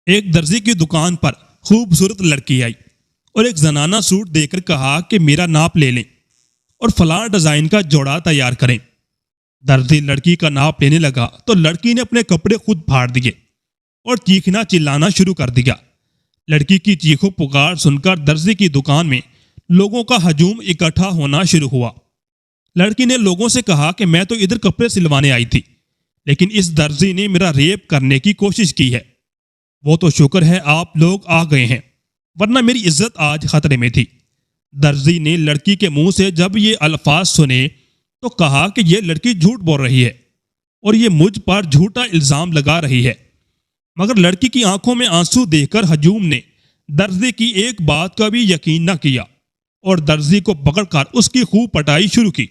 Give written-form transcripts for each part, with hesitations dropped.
ایک درزی کی دکان پر خوبصورت لڑکی آئی اور ایک زنانہ سوٹ دے کر کہا کہ میرا ناپ لے لیں اور فلاں ڈیزائن کا جوڑا تیار کریں۔ درزی لڑکی کا ناپ لینے لگا تو لڑکی نے اپنے کپڑے خود پھاڑ دیے اور چیخنا چلانا شروع کر دیا۔ لڑکی کی چیخو پکار سن کر درزی کی دکان میں لوگوں کا ہجوم اکٹھا ہونا شروع ہوا۔ لڑکی نے لوگوں سے کہا کہ میں تو ادھر کپڑے سلوانے آئی تھی، لیکن اس درزی نے میرا ریپ کرنے کی کوشش کی ہے۔ وہ تو شکر ہے آپ لوگ آ گئے ہیں، ورنہ میری عزت آج خطرے میں تھی۔ درزی نے لڑکی کے منہ سے جب یہ الفاظ سنے تو کہا کہ یہ لڑکی جھوٹ بول رہی ہے اور یہ مجھ پر جھوٹا الزام لگا رہی ہے، مگر لڑکی کی آنکھوں میں آنسو دیکھ کر ہجوم نے درزی کی ایک بات کا بھی یقین نہ کیا اور درزی کو پکڑ کر اس کی خوب پٹائی شروع کی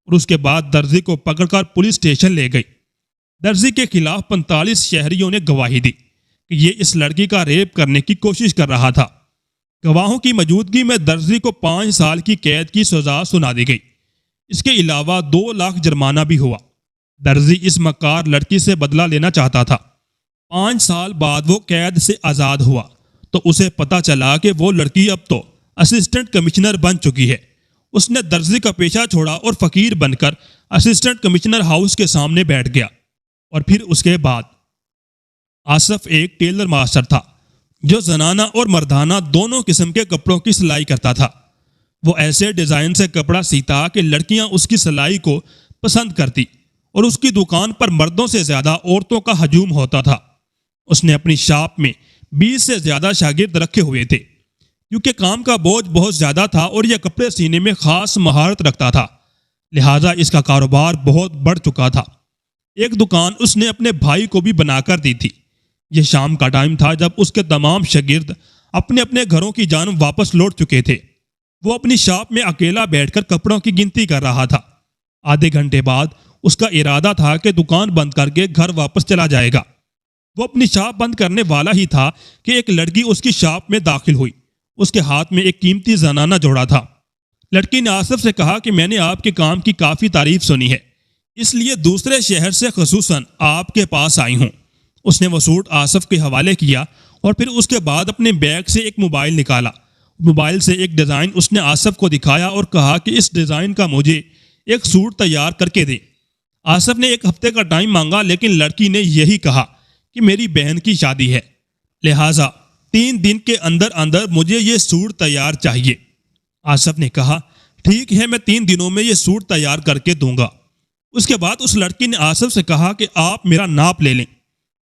اور اس کے بعد درزی کو پکڑ کر پولیس اسٹیشن لے گئی۔ درزی کے خلاف 45 شہریوں نے گواہی دی کہ یہ اس لڑکی کا ریپ کرنے کی کوشش کر رہا تھا۔ گواہوں کی موجودگی میں درزی کو 5 سال کی قید کی سزا سنا دی گئی۔ اس کے علاوہ 2 لاکھ جرمانہ بھی ہوا۔ درزی اس مکار لڑکی سے بدلہ لینا چاہتا تھا۔ 5 سال بعد وہ قید سے آزاد ہوا تو اسے پتا چلا کہ وہ لڑکی اب تو اسسٹنٹ کمشنر بن چکی ہے۔ اس نے درزی کا پیشہ چھوڑا اور فقیر بن کر اسسٹنٹ کمشنر ہاؤس کے سامنے بیٹھ گیا۔ اور پھر اس کے بعد آصف ایک ٹیلر ماسٹر تھا جو زنانہ اور مردانہ دونوں قسم کے کپڑوں کی سلائی کرتا تھا۔ وہ ایسے ڈیزائن سے کپڑا سیتا کہ لڑکیاں اس کی سلائی کو پسند کرتی اور اس کی دکان پر مردوں سے زیادہ عورتوں کا ہجوم ہوتا تھا۔ اس نے اپنی شاپ میں 20 سے زیادہ شاگرد رکھے ہوئے تھے، کیونکہ کام کا بوجھ بہت زیادہ تھا اور یہ کپڑے سینے میں خاص مہارت رکھتا تھا، لہٰذا اس کا کاروبار بہت بڑھ چکا تھا۔ ایک دکان اس نے اپنے بھائی کو بھی بنا کر دی تھی۔ یہ شام کا ٹائم تھا جب اس کے تمام شاگرد اپنے اپنے گھروں کی جانب واپس لوٹ چکے تھے۔ وہ اپنی شاپ میں اکیلا بیٹھ کر کپڑوں کی گنتی کر رہا تھا۔ آدھے گھنٹے بعد اس کا ارادہ تھا کہ دکان بند کر کے گھر واپس چلا جائے گا۔ وہ اپنی شاپ بند کرنے والا ہی تھا کہ ایک لڑکی اس کی شاپ میں داخل ہوئی۔ اس کے ہاتھ میں ایک قیمتی زنانہ جوڑا تھا۔ لڑکی نے آصف سے کہا کہ میں نے آپ کے کام کی کافی تعریف سنی ہے، اس لیے دوسرے شہر سے خصوصاً آپ کے پاس آئی ہوں۔ اس نے وہ سوٹ آصف کے حوالے کیا اور پھر اس کے بعد اپنے بیگ سے ایک موبائل نکالا۔ موبائل سے ایک ڈیزائن اس نے آصف کو دکھایا اور کہا کہ اس ڈیزائن کا مجھے ایک سوٹ تیار کر کے دے۔ آصف نے 1 ہفتے کا ٹائم مانگا، لیکن لڑکی نے یہی کہا کہ میری بہن کی شادی ہے، لہٰذا 3 دن کے اندر اندر مجھے یہ سوٹ تیار چاہیے۔ آصف نے کہا ٹھیک ہے، میں 3 دنوں میں یہ سوٹ تیار کر کے دوں گا۔ اس کے بعد اس لڑکی نے آصف سے کہا کہ آپ میرا ناپ لے لیں۔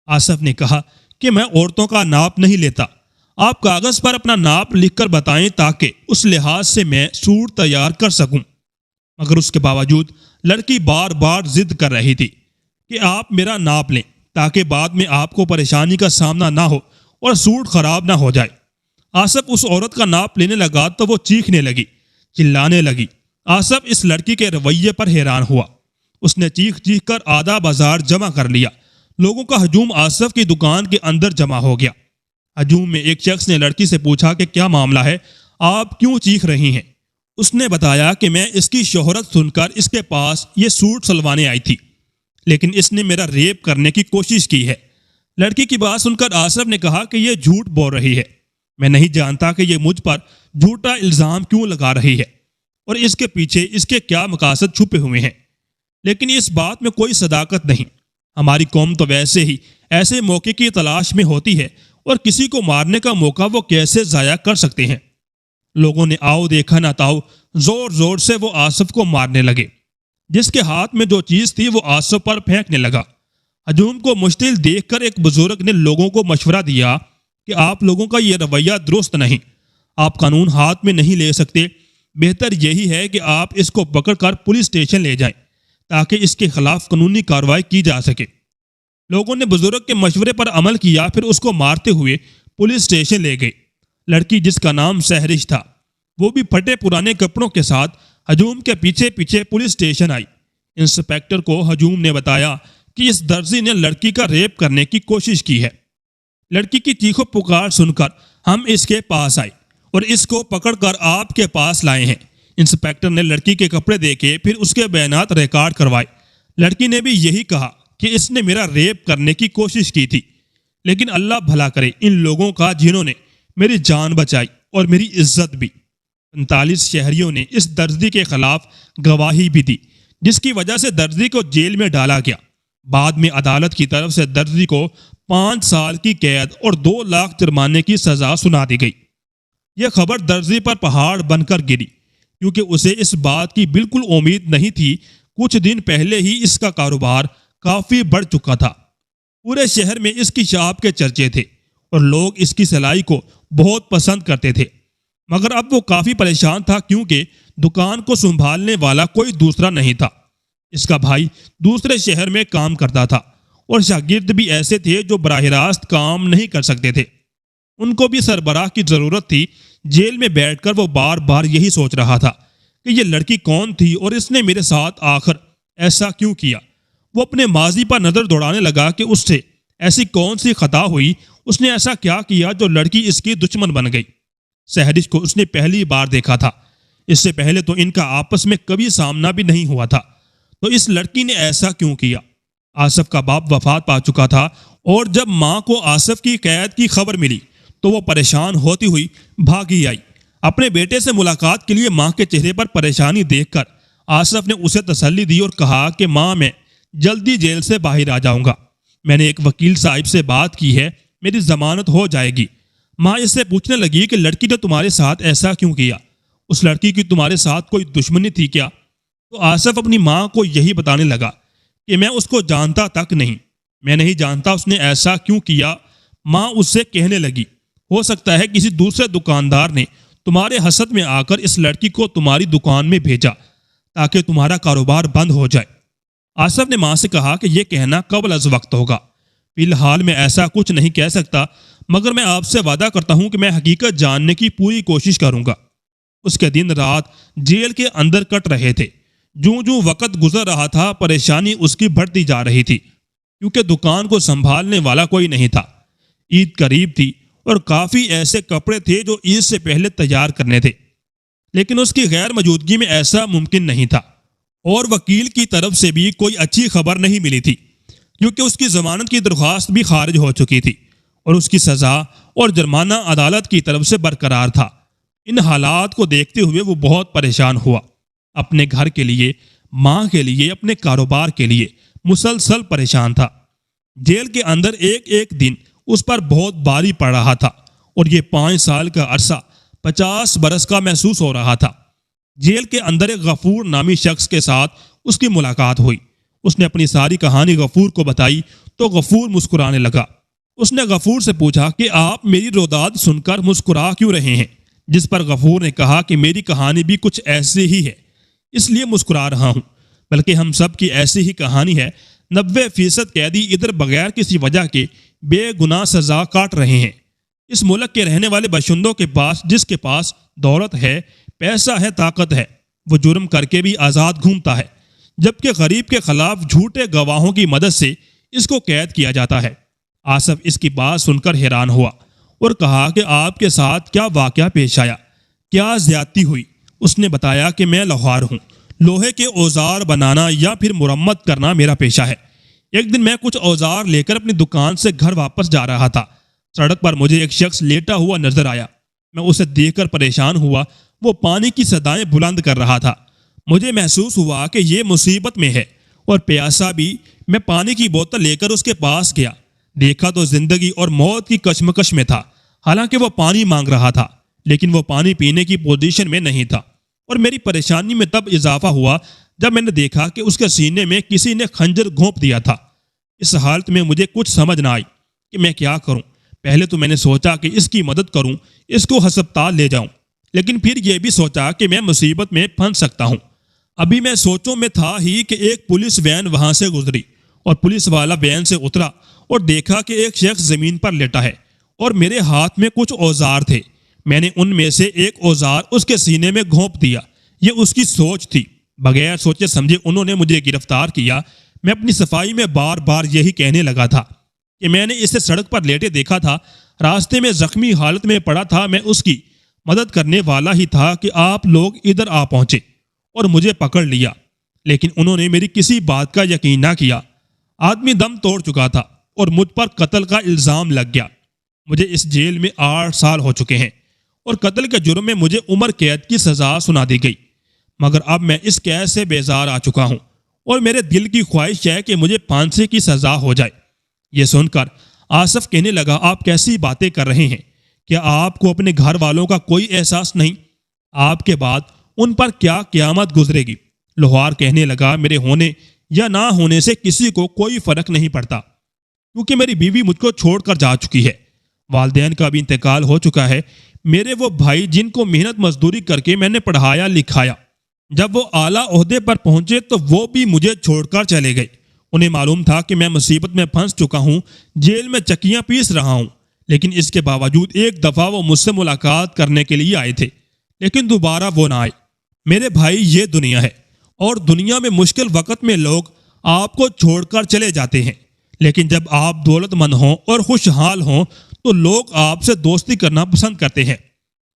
آصف نے کہا کہ میں عورتوں کا ناپ نہیں لیتا، آپ کاغذ پر اپنا ناپ لکھ کر بتائیں تاکہ اس لحاظ سے میں سوٹ تیار کر سکوں۔ مگر اس کے باوجود لڑکی بار بار ضد کر رہی تھی کہ آپ میرا ناپ لیں تاکہ بعد میں آپ کو پریشانی کا سامنا نہ ہو اور سوٹ خراب نہ ہو جائے۔ آصف اس عورت کا ناپ لینے لگا تو وہ چیخنے لگی، چلانے لگی۔ آصف اس لڑکی کے رویے پر حیران ہوا۔ اس نے چیخ چیخ کر آدھا بازار جمع کر لیا۔ لوگوں کا ہجوم آصف کی دکان کے اندر جمع ہو گیا۔ ہجوم میں ایک شخص نے لڑکی سے پوچھا کہ کیا معاملہ ہے، آپ کیوں چیخ رہی ہیں؟ اس نے بتایا کہ میں اس کی شہرت سن کر اس کے پاس یہ سوٹ سلوانے آئی تھی، لیکن اس نے میرا ریپ کرنے کی کوشش کی ہے۔ لڑکی کی بات سن کر آصف نے کہا کہ یہ جھوٹ بول رہی ہے، میں نہیں جانتا کہ یہ مجھ پر جھوٹا الزام کیوں لگا رہی ہے اور اس کے پیچھے اس کے کیا مقاصد چھپے ہوئے ہیں، لیکن اس بات میں کوئی صداقت نہیں۔ ہماری قوم تو ویسے ہی ایسے موقع کی تلاش میں ہوتی ہے اور کسی کو مارنے کا موقع وہ کیسے ضائع کر سکتے ہیں۔ لوگوں نے آؤ دیکھا نہ تاؤ زور زور سے وہ آصف کو مارنے لگے۔ جس کے ہاتھ میں جو چیز تھی وہ آصف پر پھینکنے لگا۔ ہجوم کو مشتعل دیکھ کر ایک بزرگ نے لوگوں کو مشورہ دیا کہ آپ لوگوں کا یہ رویہ درست نہیں، آپ قانون ہاتھ میں نہیں لے سکتے، بہتر یہی ہے کہ آپ اس کو پکڑ کر پولیس اسٹیشن لے جائیں تاکہ اس کے خلاف قانونی کارروائی کی جا سکے۔ لوگوں نے بزرگ کے مشورے پر عمل کیا، پھر اس کو مارتے ہوئے پولیس اسٹیشن لے گئے۔ لڑکی جس کا نام سہرش تھا وہ بھی پھٹے پرانے کپڑوں کے ساتھ ہجوم کے پیچھے پیچھے پولیس اسٹیشن آئی۔ انسپیکٹر کو ہجوم نے بتایا کہ اس درزی نے لڑکی کا ریپ کرنے کی کوشش کی ہے۔ لڑکی کی چیخو پکار سن کر ہم اس کے پاس آئے اور اس کو پکڑ کر آپ کے پاس لائے ہیں۔ انسپیکٹر نے لڑکی کے کپڑے دیکھے، پھر اس کے بیانات ریکارڈ کروائے۔ لڑکی نے بھی یہی کہا کہ اس نے میرا ریپ کرنے کی کوشش کی تھی۔ لیکن اللہ بھلا کرے ان لوگوں کا جنہوں نے میری جان بچائی اور میری عزت بھی۔ 45 شہریوں نے اس درزی کے خلاف گواہی بھی دی، جس کی وجہ سے درزی کو جیل میں ڈالا گیا۔ بعد میں عدالت کی طرف سے درزی کو 5 سال کی قید اور 2 لاکھ جرمانے کی سزا سنا دی گئی۔ یہ خبر درزی پر پہاڑ بن کر گری، کیونکہ اسے اس بات کی بالکل امید نہیں تھی۔ کچھ دن پہلے ہی اس کا کاروبار کافی بڑھ چکا تھا، پورے شہر میں اس کی شاپ کے چرچے تھے اور لوگ اس کی سلائی کو بہت پسند کرتے تھے۔ مگر اب وہ کافی پریشان تھا، کیونکہ دکان کو سنبھالنے والا کوئی دوسرا نہیں تھا۔ اس کا بھائی دوسرے شہر میں کام کرتا تھا اور شاگرد بھی ایسے تھے جو براہ راست کام نہیں کر سکتے تھے۔ ان کو بھی سربراہ کی ضرورت تھی۔ جیل میں بیٹھ کر وہ بار بار یہی سوچ رہا تھا کہ یہ لڑکی کون تھی اور اس نے میرے ساتھ آخر ایسا کیوں کیا۔ وہ اپنے ماضی پر نظر دوڑانے لگا کہ اس سے ایسی کون سی خطا ہوئی، اس نے ایسا کیا کیا جو لڑکی اس کی دشمن بن گئی۔ سہرش کو اس نے پہلی بار دیکھا تھا، اس سے پہلے تو ان کا آپس میں کبھی سامنا بھی نہیں ہوا تھا، تو اس لڑکی نے ایسا کیوں کیا؟ آصف کا باپ وفات پا چکا تھا اور جب ماں کو آصف کی قید کی خبر ملی تو وہ پریشان ہوتی ہوئی بھاگی آئی۔ اپنے بیٹے سے ملاقات کے لیے ماں کے چہرے پر پریشانی دیکھ کر آصف نے اسے تسلی دی اور کہا کہ ماں، میں جلدی جیل سے باہر آ جاؤں گا، میں نے ایک وکیل صاحب سے بات کی ہے، میری ضمانت ہو جائے گی۔ ماں اس سے پوچھنے لگی کہ لڑکی نے تمہارے ساتھ ایسا کیوں کیا؟ اس لڑکی کی تمہارے ساتھ کوئی دشمنی تھی کیا؟ تو آصف اپنی ماں کو یہی بتانے لگا کہ میں اس کو جانتا تک نہیں، میں نہیں جانتا اس نے ایسا کیوں کیا۔ ماں اس سے کہنے لگی، ہو سکتا ہے کسی دوسرے دکاندار نے تمہارے حسد میں آ کر اس لڑکی کو تمہاری دکان میں بھیجا تاکہ تمہارا کاروبار بند ہو جائے۔ آصف نے ماں سے کہا کہ یہ کہنا قبل از وقت ہوگا، فی الحال میں ایسا کچھ نہیں کہہ سکتا، مگر میں آپ سے وعدہ کرتا ہوں کہ میں حقیقت جاننے کی پوری کوشش کروں گا۔ اس کے دن رات جیل کے اندر کٹ رہے تھے۔ جوں جوں وقت گزر رہا تھا پریشانی اس کی بڑھتی جا رہی تھی، کیونکہ دکان کو سنبھالنے والا کوئی نہیں تھا۔ عید قریب تھی اور کافی ایسے کپڑے تھے جو عید سے پہلے تیار کرنے تھے، لیکن اس کی غیر موجودگی میں ایسا ممکن نہیں تھا، اور وکیل کی طرف سے بھی کوئی اچھی خبر نہیں ملی تھی، کیونکہ اس کی ضمانت کی درخواست بھی خارج ہو چکی تھی اور اس کی سزا اور جرمانہ عدالت کی طرف سے برقرار تھا۔ ان حالات کو دیکھتے ہوئے وہ بہت پریشان ہوا، اپنے گھر کے لیے، ماں کے لیے، اپنے کاروبار کے لیے مسلسل پریشان تھا۔ جیل کے اندر ایک ایک دن اس پر بہت بھاری پڑ رہا تھا اور یہ 5 سال کا عرصہ 50 برس کا محسوس ہو رہا تھا۔ جیل کے اندر ایک غفور نامی شخص کے ساتھ اس کی ملاقات ہوئی۔ اس نے اپنی ساری کہانی غفور کو بتائی تو غفور مسکرانے لگا۔ اس نے غفور سے پوچھا کہ آپ میری روداد سن کر مسکرا کیوں رہے ہیں؟ جس پر غفور نے کہا کہ میری کہانی بھی کچھ ایسی ہی ہے، اس لیے مسکرا رہا ہوں، بلکہ ہم سب کی ایسی ہی کہانی ہے۔ 90% قیدی ادھر بغیر کسی وجہ کے بے گناہ سزا کاٹ رہے ہیں۔ اس ملک کے رہنے والے باشندوں کے پاس جس کے پاس دولت ہے، پیسہ ہے، طاقت ہے، وہ جرم کر کے بھی آزاد گھومتا ہے، جبکہ غریب کے خلاف جھوٹے گواہوں کی مدد سے اس کو قید کیا جاتا ہے۔ آصف اس کی بات سن کر حیران ہوا اور کہا کہ آپ کے ساتھ کیا واقعہ پیش آیا، کیا زیادتی ہوئی؟ اس نے بتایا کہ میں لوہار ہوں، لوہے کے اوزار بنانا یا پھر مرمت کرنا میرا پیشہ ہے۔ ایک دن میں کچھ اوزار لے کر اپنی دکان سے گھر واپس جا رہا تھا، سڑک پر مجھے ایک شخص لیٹا ہوا نظر آیا۔ میں اسے دیکھ کر پریشان ہوا، وہ پانی کی صدائیں بلند کر رہا تھا۔ مجھے محسوس ہوا کہ یہ مصیبت میں ہے اور پیاسا بھی۔ میں پانی کی بوتل لے کر اس کے پاس گیا، دیکھا تو زندگی اور موت کی کشمکش میں تھا۔ حالانکہ وہ پانی مانگ رہا تھا، لیکن وہ پانی پینے کی پوزیشن میں نہیں تھا، اور میری پریشانی میں تب اضافہ ہوا جب میں نے دیکھا کہ اس کے سینے میں کسی نے خنجر گھونپ دیا تھا۔ اس حالت میں مجھے کچھ سمجھ نہ آئی کہ میں کیا کروں۔ پہلے تو میں نے سوچا کہ اس کی مدد کروں، اس کو ہسپتال لے جاؤں، لیکن پھر یہ بھی سوچا کہ میں مصیبت میں پھنس سکتا ہوں۔ ابھی میں سوچوں میں تھا ہی کہ ایک پولیس وین وہاں سے گزری اور پولیس والا وین سے اترا اور دیکھا کہ ایک شخص زمین پر لیٹا ہے اور میرے ہاتھ میں کچھ اوزار تھے۔ میں نے ان میں سے ایک اوزار اس کے سینے میں گھونپ دیا۔ یہ اس کی سوچ تھی۔ بغیر سوچے سمجھے انہوں نے مجھے گرفتار کیا۔ میں اپنی صفائی میں بار بار یہی کہنے لگا تھا کہ میں نے اسے سڑک پر لیٹے دیکھا تھا، راستے میں زخمی حالت میں پڑا تھا، میں اس کی مدد کرنے والا ہی تھا کہ آپ لوگ ادھر آ پہنچے اور مجھے پکڑ لیا، لیکن انہوں نے میری کسی بات کا یقین نہ کیا۔ آدمی دم توڑ چکا تھا، اور مجھ پر قتل کا الزام لگ گیا۔ مجھے اس جیل میں 8 سال ہو چکے ہیں اور قتل کے جرم میں مجھے عمر قید کی سزا سنا دی گئی، مگر اب میں اس قید سے بیزار آ چکا ہوں اور میرے دل کی خواہش ہے کہ مجھے پھانسی کی سزا ہو جائے۔ یہ سن کر آصف کہنے لگا، آپ کیسی باتیں کر رہے ہیں؟ کیا آپ کو اپنے گھر والوں کا کوئی احساس نہیں؟ آپ کے بعد ان پر کیا قیامت گزرے گی؟ لوہار کہنے لگا، میرے ہونے یا نہ ہونے سے کسی کو کوئی فرق نہیں پڑتا، کیونکہ میری بیوی مجھ کو چھوڑ کر جا چکی ہے، والدین کا بھی انتقال ہو چکا ہے، میرے وہ بھائی جن کو محنت مزدوری کر کے میں نے پڑھایا لکھایا، جب وہ اعلیٰ عہدے پر پہنچے تو وہ بھی مجھے چھوڑ کر چلے گئے۔ انہیں معلوم تھا کہ میں مصیبت میں پھنس چکا ہوں، جیل میں چکیاں پیس رہا ہوں، لیکن اس کے باوجود ایک دفعہ وہ مجھ سے ملاقات کرنے کے لیے آئے تھے، لیکن دوبارہ وہ نہ آئے۔ میرے بھائی، یہ دنیا ہے اور دنیا میں مشکل وقت میں لوگ آپ کو چھوڑ کر چلے جاتے ہیں، لیکن جب آپ دولت مند ہوں اور خوشحال ہوں تو لوگ آپ سے دوستی کرنا پسند کرتے ہیں۔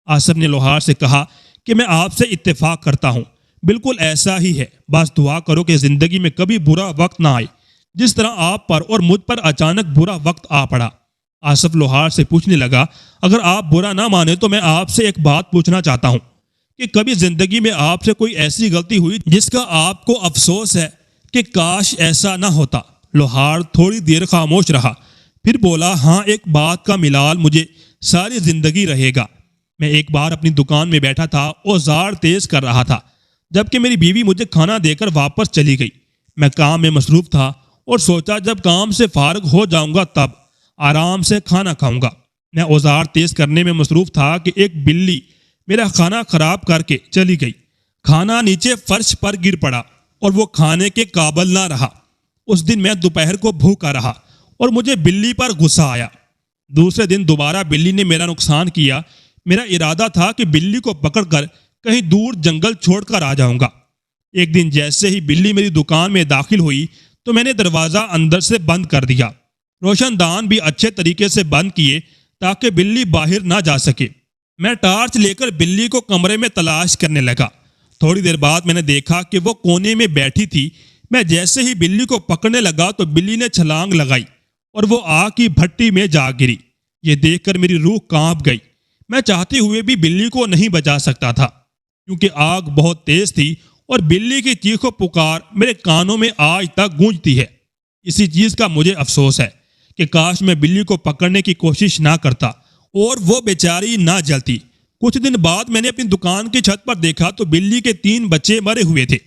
آصف نے لوہار سے کہا کہ میں آپ سے اتفاق کرتا ہوں، بالکل ایسا ہی ہے، بس دعا کرو کہ زندگی میں کبھی برا وقت نہ آئے جس طرح آپ پر اور مجھ پر اچانک برا وقت آ پڑا۔ آصف لوہار سے پوچھنے لگا، اگر آپ برا نہ مانے تو میں آپ سے ایک بات پوچھنا چاہتا ہوں کہ کبھی زندگی میں آپ سے کوئی ایسی غلطی ہوئی جس کا آپ کو افسوس ہے کہ کاش ایسا نہ ہوتا؟ لوہار تھوڑی دیر خاموش رہا، پھر بولا، ہاں، ایک بات کا ملال مجھے ساری زندگی رہے گا۔ میں ایک بار اپنی دکان میں بیٹھا تھا، اوزار تیز کر رہا تھا، جبکہ میری بیوی مجھے کھانا دے کر واپس چلی گئی۔ میں کام میں مصروف تھا اور سوچا جب کام سے فارغ ہو جاؤں گا تب آرام سے کھانا کھاؤں گا۔ میں اوزار تیز کرنے میں مصروف تھا کہ ایک بلی میرا کھانا خراب کر کے چلی گئی۔ کھانا نیچے فرش پر گر پڑا اور وہ کھانے کے قابل نہ رہا۔ اس دن میں دوپہر کو بھوکا رہا اور مجھے بلی پر غصہ آیا۔ دوسرے دن دوبارہ بلی نے میرا نقصان کیا۔ میرا ارادہ تھا کہ بلی کو پکڑ کر کہیں دور جنگل چھوڑ کر آ جاؤں گا۔ ایک دن جیسے ہی بلی میری دکان میں داخل ہوئی تو میں نے دروازہ اندر سے بند کر دیا، روشن دان بھی اچھے طریقے سے بند کیے تاکہ بلی باہر نہ جا سکے۔ میں ٹارچ لے کر بلی کو کمرے میں تلاش کرنے لگا۔ تھوڑی دیر بعد میں نے دیکھا کہ وہ کونے میں بیٹھی تھی۔ میں جیسے ہی بلی کو پکڑنے لگا تو بلی نے چھلانگ لگائی اور وہ آگ کی بھٹی میں جا گری۔ یہ دیکھ کر میری روح کانپ گئی۔ میں چاہتے ہوئے بھی بلی کو نہیں بچا سکتا تھا کیونکہ آگ بہت تیز تھی اور بلی کی چیخ و پکار میرے کانوں میں آج تک گونجتی ہے۔ اسی چیز کا مجھے افسوس ہے کہ کاش میں بلی کو پکڑنے کی کوشش نہ کرتا اور وہ بیچاری نہ جلتی۔ کچھ دن بعد میں نے اپنی دکان کی چھت پر دیکھا تو بلی کے 3 بچے مرے ہوئے تھے۔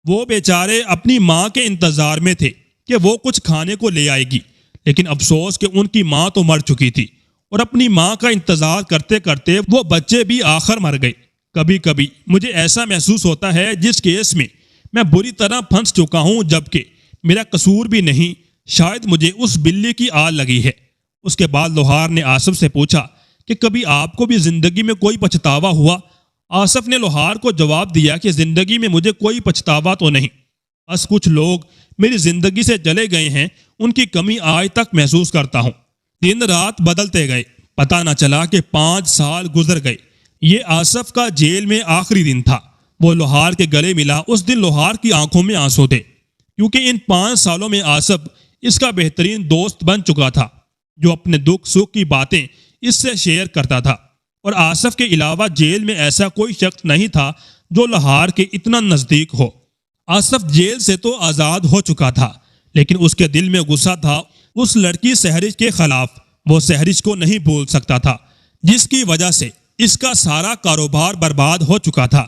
وہ بیچارے اپنی ماں کے انتظار میں تھے کہ وہ کچھ کھانے کو لے آئے گی، لیکن افسوس کہ ان کی ماں تو مر چکی تھی اور اپنی ماں کا انتظار کرتے کرتے وہ بچے بھی آخر مر گئے۔ کبھی کبھی مجھے ایسا محسوس ہوتا ہے جس کیس میں میں بری طرح پھنس چکا ہوں، جبکہ میرا قصور بھی نہیں، شاید مجھے اس بلی کی آل لگی ہے۔ اس کے بعد لوہار نے آصف سے پوچھا کہ کبھی آپ کو بھی زندگی میں کوئی پچھتاوا ہوا؟ آصف نے لوہار کو جواب دیا کہ زندگی میں مجھے کوئی پچھتاوا تو نہیں، بس کچھ لوگ میری زندگی سے چلے گئے ہیں، ان کی کمی آج تک محسوس کرتا ہوں۔ دن رات بدلتے گئے، پتہ نہ چلا کہ 5 سال گزر گئے۔ یہ آصف کا جیل میں آخری دن تھا۔ وہ لوہار کے گلے ملا۔ اس دن لوہار کی آنکھوں میں آنسو تھے کیونکہ ان 5 سالوں میں آصف اس کا بہترین دوست بن چکا تھا جو اپنے دکھ سکھ کی باتیں اس سے شیئر کرتا تھا، اور آصف کے علاوہ جیل میں ایسا کوئی شخص نہیں تھا جو لوہار کے اتنا نزدیک ہو۔ آصف جیل سے تو آزاد ہو چکا تھا، لیکن اس کے دل میں غصہ تھا اس لڑکی سہرش کے خلاف۔ وہ سہرش کو نہیں بھول سکتا تھا جس کی وجہ سے اس کا سارا کاروبار برباد ہو چکا تھا۔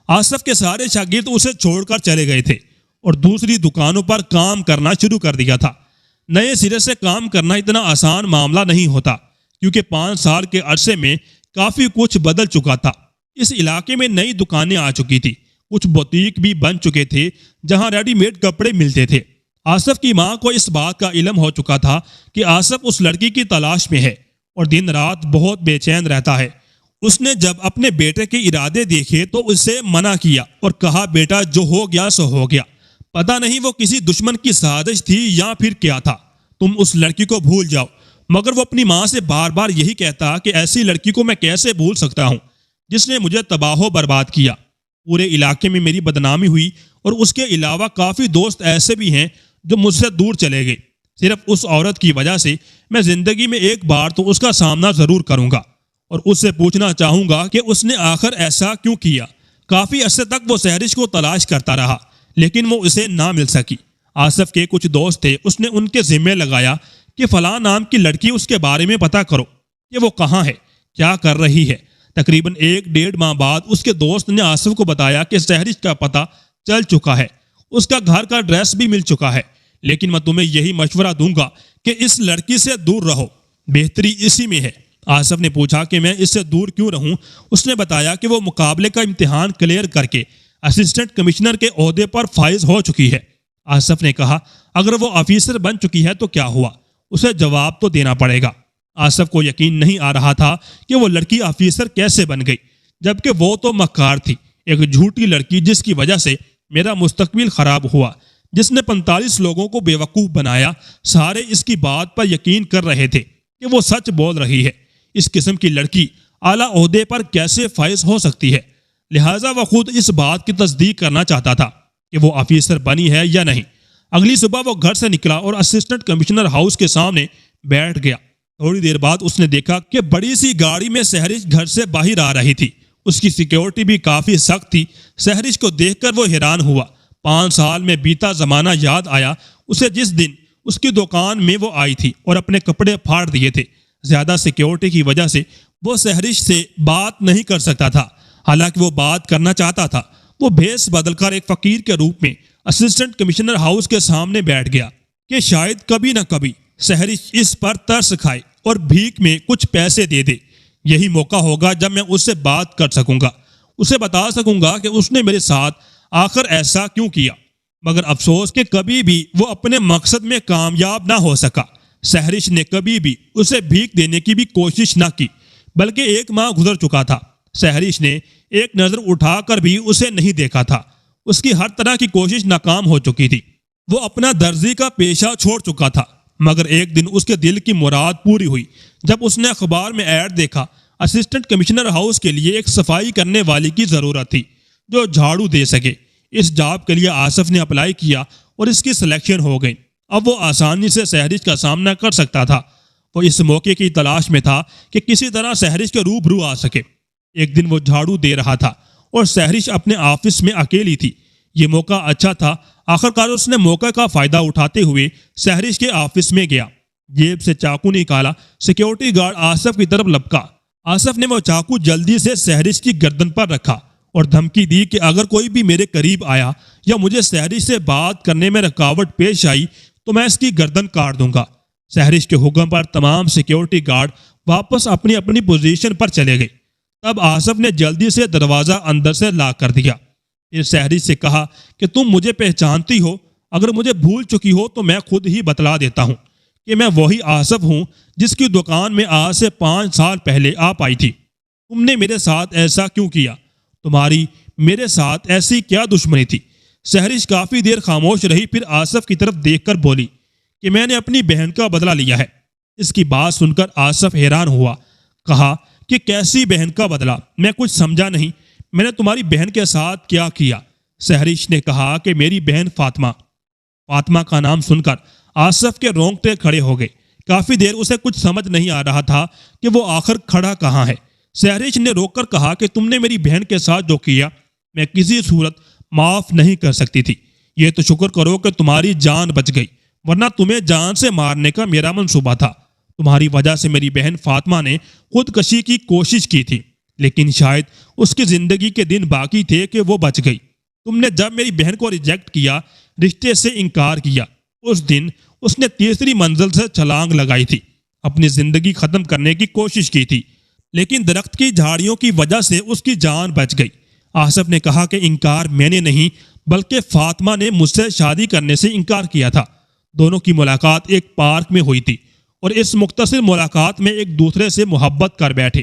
آصف کے سارے شاگرد اسے چھوڑ کر چلے گئے تھے اور دوسری دکانوں پر کام کرنا شروع کر دیا تھا۔ نئے سرے سے کام کرنا اتنا آسان معاملہ نہیں ہوتا کیونکہ 5 سال کے عرصے میں کافی کچھ بدل چکا تھا۔ اس علاقے میں نئی دکانیں آ چکی تھی، کچھ بوتیک بھی بن چکے تھے جہاں ریڈی میڈ کپڑے ملتے تھے۔ آصف کی ماں کو اس بات کا علم ہو چکا تھا کہ آصف اس لڑکی کی تلاش میں ہے اور دن رات بہت بے چین رہتا ہے۔ اس نے جب اپنے بیٹے کے ارادے دیکھے تو اسے منع کیا اور کہا، بیٹا جو ہو گیا سو ہو گیا، پتہ نہیں وہ کسی دشمن کی سازش تھی یا پھر کیا تھا، تم اس لڑکی کو بھول جاؤ۔ مگر وہ اپنی ماں سے بار بار یہی کہتا کہ ایسی لڑکی کو میں کیسے بھول سکتا ہوں جس نے مجھے تباہ و برباد کیا۔ پورے علاقے میں میری بدنامی ہوئی اور اس کے علاوہ کافی دوست ایسے بھی ہیں جو مجھ سے دور چلے گئے۔ صرف اس عورت کی وجہ سے میں زندگی میں ایک بار تو اس کا سامنا ضرور کروں گا اور اس سے پوچھنا چاہوں گا کہ اس نے آخر ایسا کیوں کیا۔ کافی عرصے تک وہ سحرش کو تلاش کرتا رہا لیکن وہ اسے نہ مل سکی۔ آصف کے کچھ دوست تھے، اس نے ان کے ذمہ لگایا کہ فلاں نام کی لڑکی اس کے بارے میں پتہ کرو کہ وہ کہاں ہے، کیا کر رہی ہے۔ تقریباً 1-1.5 ماہ بعد اس کے دوست نے آصف کو بتایا کہ سحرش کا پتہ چل چکا ہے، اس کا گھر کا ایڈریس بھی مل چکا ہے، لیکن میں تمہیں یہی مشورہ دوں گا کہ اس لڑکی سے دور رہو، بہتری اسی میں ہے۔ آصف نے پوچھا کہ میں اس سے دور کیوں رہوں؟ اس نے بتایا کہ وہ مقابلے کا امتحان کلیئر کر کے اسسٹنٹ کمشنر کے عہدے پر فائز ہو چکی ہے۔ آصف نے کہا اگر وہ آفیسر بن چکی ہے تو کیا ہوا، اسے جواب تو دینا پڑے گا۔ آصف کو یقین نہیں آ رہا تھا کہ وہ لڑکی آفیسر کیسے بن گئی، جبکہ وہ تو مکار تھی، ایک جھوٹی لڑکی جس کی وجہ سے میرا مستقبل خراب ہوا، جس نے 45 لوگوں کو بیوقوف بنایا۔ سارے اس کی بات پر یقین کر رہے تھے کہ وہ سچ بول رہی ہے۔ اس قسم کی لڑکی اعلیٰ عہدے پر کیسے فائز ہو سکتی ہے؟ لہٰذا وہ خود اس بات کی تصدیق کرنا چاہتا تھا کہ وہ آفیسر بنی ہے یا نہیں۔ اگلی صبح وہ گھر سے نکلا اور اسسٹنٹ کمشنر ہاؤس کے سامنے بیٹھ گیا۔ تھوڑی دیر بعد اس نے دیکھا کہ بڑی سی گاڑی میں سحرش گھر سے باہر آ رہی تھی۔ اس کی سیکیورٹی بھی کافی سخت تھی۔ سحرش کو دیکھ کر وہ حیران ہوا۔ 5 سال میں بیتا زمانہ یاد آیا اسے، جس دن اس کی دکان میں وہ آئی تھی اور اپنے کپڑے پھاڑ دیے تھے۔ زیادہ سیکیورٹی کی وجہ سے وہ سحرش سے بات نہیں کر سکتا تھا، حالانکہ وہ بات کرنا چاہتا تھا۔ وہ بھیس بدل کر ایک فقیر کے روپ میں اسسٹنٹ کمشنر ہاؤس کے سامنے بیٹھ گیا کہ شاید کبھی نہ کبھی سحرش اس پر ترس کھائے اور بھیک میں کچھ پیسے دے دے۔ یہی موقع ہوگا جب میں اس سے بات کر سکوں گا، اسے بتا سکوں گا کہ اس نے میرے ساتھ آخر ایسا کیوں کیا۔ مگر افسوس کہ کبھی بھی وہ اپنے مقصد میں کامیاب نہ ہو سکا۔ سحرش نے کبھی بھی اسے بھیک دینے کی بھی کوشش نہ کی، بلکہ 1 ماہ گزر چکا تھا۔ سحرش نے ایک نظر اٹھا کر بھی اسے نہیں دیکھا تھا۔ اس کی ہر طرح کی کوشش ناکام ہو چکی تھی۔ وہ اپنا درزی کا پیشہ چھوڑ چکا تھا، مگر ایک دن اس کے دل کی مراد پوری ہوئی جب اس نے اخبار میں ایڈ دیکھا۔ اسسٹنٹ کمشنر ہاؤس کے لیے ایک صفائی کرنے والی کی ضرورت تھی جو جھاڑو دے سکے۔ اس جاب کے لیے آصف نے اپلائی کیا اور اس کی سلیکشن ہو گئی۔ اب وہ آسانی سے سحرش کا سامنا کر سکتا تھا۔ وہ اس موقع کی تلاش میں تھا کہ کسی طرح سحرش کے روبرو آ سکے۔ ایک دن وہ جھاڑو دے رہا تھا اور سحرش اپنے آفس میں اکیلی تھی۔ یہ موقع اچھا تھا۔ آخرکار اس نے موقع کا فائدہ اٹھاتے ہوئے سحرش کے آفس میں گیا، جیب سے چاقو نکالا، سیکیورٹی گارڈ آصف کی طرف لپکا۔ آصف نے وہ چاقو جلدی سے سحرش کی گردن پر رکھا اور دھمکی دی کہ اگر کوئی بھی میرے قریب آیا یا مجھے سحرش سے بات کرنے میں رکاوٹ پیش آئی تو میں اس کی گردن کاٹ دوں گا۔ سحرش کے حکم پر تمام سیکیورٹی گارڈ واپس اپنی اپنی پوزیشن پر چلے گئے۔ تب آصف نے جلدی سے دروازہ اندر سے لاک کر دیا۔ پھر سحرش سے کہا کہ تم مجھے پہچانتی ہو؟ اگر مجھے بھول چکی ہو تو میں خود ہی بتلا دیتا ہوں کہ میں وہی آصف ہوں جس کی دکان میں آج سے 5 سال پہلے آپ آئی تھی۔ تم نے میرے ساتھ ایسا کیوں کیا؟ تمہاری میرے ساتھ ایسی کیا دشمنی تھی؟ سحرش کافی دیر خاموش رہی، پھر آصف کی طرف دیکھ کر بولی کہ میں نے اپنی بہن کا بدلہ لیا ہے۔ اس کی بات سن کر آصف حیران ہوا۔ کہا کہ کیسی بہن کا بدلہ؟ میں کچھ سمجھا نہیں، میں نے تمہاری بہن کے ساتھ کیا کیا؟ سحرش نے کہا کہ میری بہن فاطمہ۔ فاطمہ کا نام سن کر آصف کے رونگٹے کھڑے ہو گئے۔ کافی دیر اسے کچھ سمجھ نہیں آ رہا تھا کہ وہ آخر کھڑا کہاں ہے۔ سحرش نے روک کر کہا کہ تم نے میری بہن کے ساتھ جو کیا میں کسی صورت معاف نہیں کر سکتی تھی۔ یہ تو شکر کرو کہ تمہاری جان بچ گئی، ورنہ تمہیں جان سے مارنے کا میرا منصوبہ تھا۔ تمہاری وجہ سے میری بہن فاطمہ نے خودکشی کی کوشش کی تھی، لیکن شاید اس کی زندگی کے دن باقی تھے کہ وہ بچ گئی۔ تم نے جب میری بہن کو ریجیکٹ کیا، رشتے سے انکار کیا، اس دن اس نے تیسری منزل سے چھلانگ لگائی تھی، اپنی زندگی ختم کرنے کی کوشش کی تھی، لیکن درخت کی جھاڑیوں کی وجہ سے اس کی جان بچ گئی۔ آصف نے کہا کہ انکار میں نے نہیں بلکہ فاطمہ نے مجھ سے شادی کرنے سے انکار کیا تھا۔ دونوں کی ملاقات ایک پارک میں ہوئی تھی اور اس مختصر ملاقات میں ایک دوسرے سے محبت کر بیٹھے۔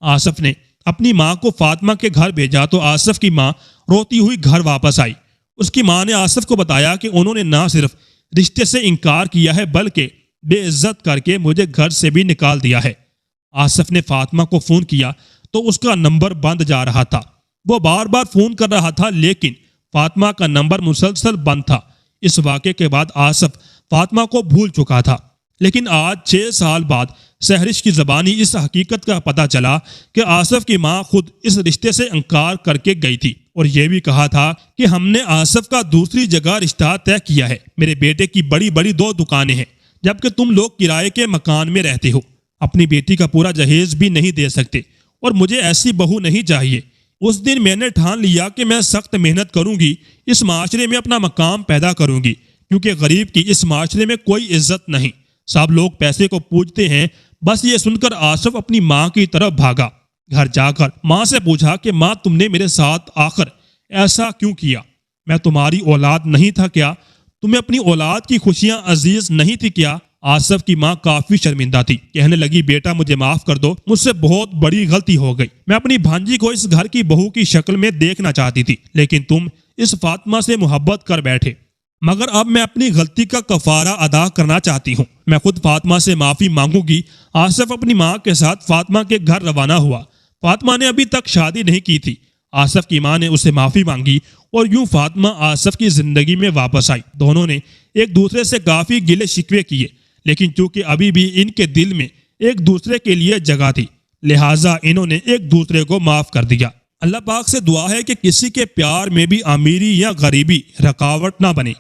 آصف نے اپنی ماں کو فاطمہ کے گھر بھیجا تو آصف کی ماں روتی ہوئی گھر واپس آئی۔ اس کی ماں نے آصف کو بتایا کہ انہوں نے نہ صرف رشتے سے انکار کیا ہے بلکہ بے عزت کر کے مجھے گھر سے بھی نکال دیا ہے۔ آصف نے فاطمہ کو فون کیا تو اس کا نمبر بند جا رہا تھا۔ وہ بار بار فون کر رہا تھا لیکن فاطمہ کا نمبر مسلسل بند تھا۔ اس واقعے کے بعد آصف فاطمہ کو بھول چکا تھا، لیکن آج 6 سال بعد سحرش کی زبانی اس حقیقت کا پتہ چلا کہ آصف کی ماں خود اس رشتے سے انکار کر کے گئی تھی، اور یہ بھی کہا تھا کہ ہم نے آصف کا دوسری جگہ رشتہ طے کیا ہے۔ میرے بیٹے کی بڑی بڑی 2 دکانیں ہیں، جبکہ تم لوگ کرائے کے مکان میں رہتے ہو، اپنی بیٹی کا پورا جہیز بھی نہیں دے سکتے، اور مجھے ایسی بہو نہیں چاہیے۔ اس دن میں نے ٹھان لیا کہ میں سخت محنت کروں گی، اس معاشرے میں اپنا مقام پیدا کروں گی، کیونکہ غریب کی اس معاشرے میں کوئی عزت نہیں، سب لوگ پیسے کو پوجتے ہیں۔ بس یہ سن کر آصف اپنی ماں کی طرف بھاگا۔ گھر جا کر ماں سے پوچھا کہ ماں، تم نے میرے ساتھ آخر ایسا کیوں کیا؟ میں تمہاری اولاد نہیں تھا کیا؟ تمہیں اپنی اولاد کی خوشیاں عزیز نہیں تھی کیا؟ آصف کی ماں کافی شرمندہ تھی، کہنے لگی بیٹا مجھے معاف کر دو، مجھ سے بہت بڑی غلطی ہو گئی۔ میں اپنی بھانجی کو اس گھر کی بہو کی شکل میں دیکھنا چاہتی تھی، لیکن تم اس فاطمہ سے محبت کر بیٹھے۔ مگر اب میں اپنی غلطی کا کفارہ ادا کرنا چاہتی ہوں، میں خود فاطمہ سے معافی مانگوں گی۔ آصف اپنی ماں کے ساتھ فاطمہ کے گھر روانہ ہوا۔ فاطمہ نے ابھی تک شادی نہیں کی تھی۔ آصف کی ماں نے اسے معافی مانگی اور یوں فاطمہ آصف کی زندگی میں واپس آئی۔ دونوں نے ایک دوسرے سے کافی گلے شکوے کیے، لیکن چونکہ ابھی بھی ان کے دل میں ایک دوسرے کے لیے جگہ تھی، لہٰذا انہوں نے ایک دوسرے کو معاف کر دیا۔ اللہ پاک سے دعا ہے کہ کسی کے پیار میں بھی امیری یا غریبی رکاوٹ نہ بنے۔